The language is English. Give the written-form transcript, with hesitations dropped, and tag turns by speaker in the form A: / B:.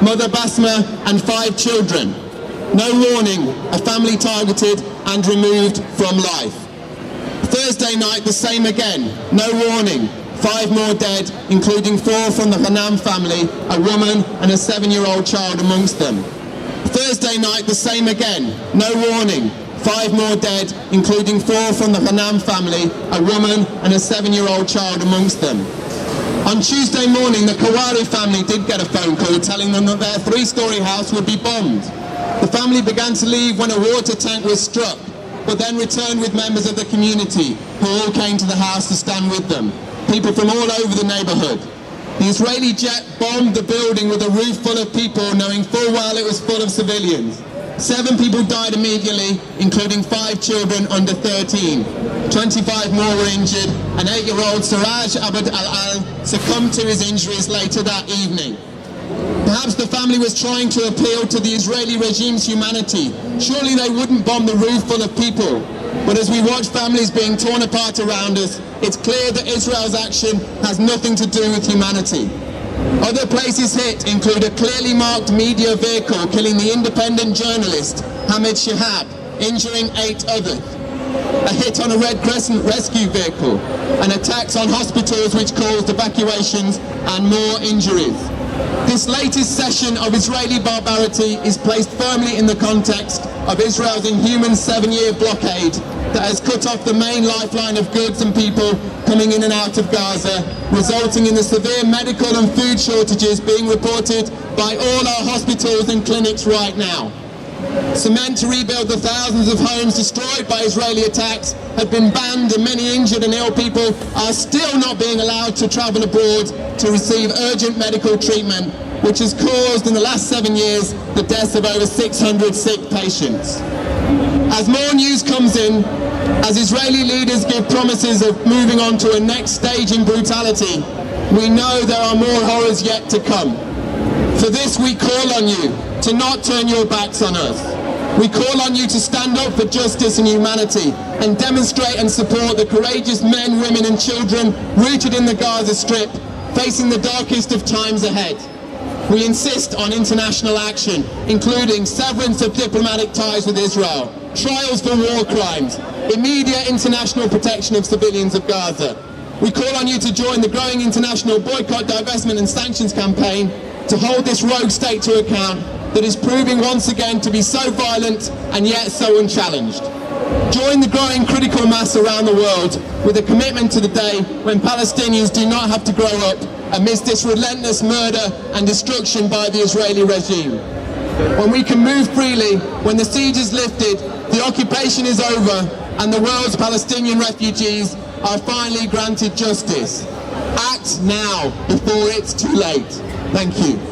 A: mother Basma and 5 children. No warning, a family targeted and removed from life. Thursday night, the same again, no warning, 5 more dead, including 4 from the Hanam family, a woman and a 7-year-old child amongst them. Thursday night, the same again, no warning, 5 more dead, including 4 from the Hanam family, a woman and a 7-year-old child amongst them. On Tuesday morning, the Kawari family did get a phone call telling them that their 3-story house would be bombed. The family began to leave when a water tank was struck, but then returned with members of the community who all came to the house to stand with them, people from all over the neighbourhood. The Israeli jet bombed the building with a roof full of people, knowing full well it was full of civilians. 7 people died immediately, including 5 children under 13. 25 more were injured, and 8-year-old Siraj Abd al-Al succumbed to his injuries later that evening. Perhaps the family was trying to appeal to the Israeli regime's humanity. Surely they wouldn't bomb the roof full of people. But as we watch families being torn apart around us, it's clear that Israel's action has nothing to do with humanity. Other places hit include a clearly marked media vehicle killing the independent journalist Hamid Shihab, injuring 8 others. A hit on a Red Crescent rescue vehicle, and attacks on hospitals which caused evacuations and more injuries. This latest session of Israeli barbarity is placed firmly in the context of Israel's inhuman 7-year blockade that has cut off the main lifeline of goods and people coming in and out of Gaza, resulting in the severe medical and food shortages being reported by all our hospitals and clinics right now. Cement to rebuild the thousands of homes destroyed by Israeli attacks had been banned, and many injured and ill people are still not being allowed to travel abroad to receive urgent medical treatment, which has caused in the last 7 years the deaths of over 600 sick patients. As more news comes in, as Israeli leaders give promises of moving on to a next stage in brutality, we know there are more horrors yet to come. For this we call on you to not turn your backs on us. We call on you to stand up for justice and humanity and demonstrate and support the courageous men, women and children rooted in the Gaza Strip, facing the darkest of times ahead. We insist on international action, including severance of diplomatic ties with Israel, trials for war crimes, immediate international protection of civilians of Gaza. We call on you to join the growing international boycott, divestment and sanctions campaign to hold this rogue state to account that is proving once again to be so violent and yet so unchallenged. Join the growing critical mass around the world with a commitment to the day when Palestinians do not have to grow up amidst this relentless murder and destruction by the Israeli regime. When we can move freely, when the siege is lifted, the occupation is over, and the world's Palestinian refugees are finally granted justice. Act now before it's too late. Thank you.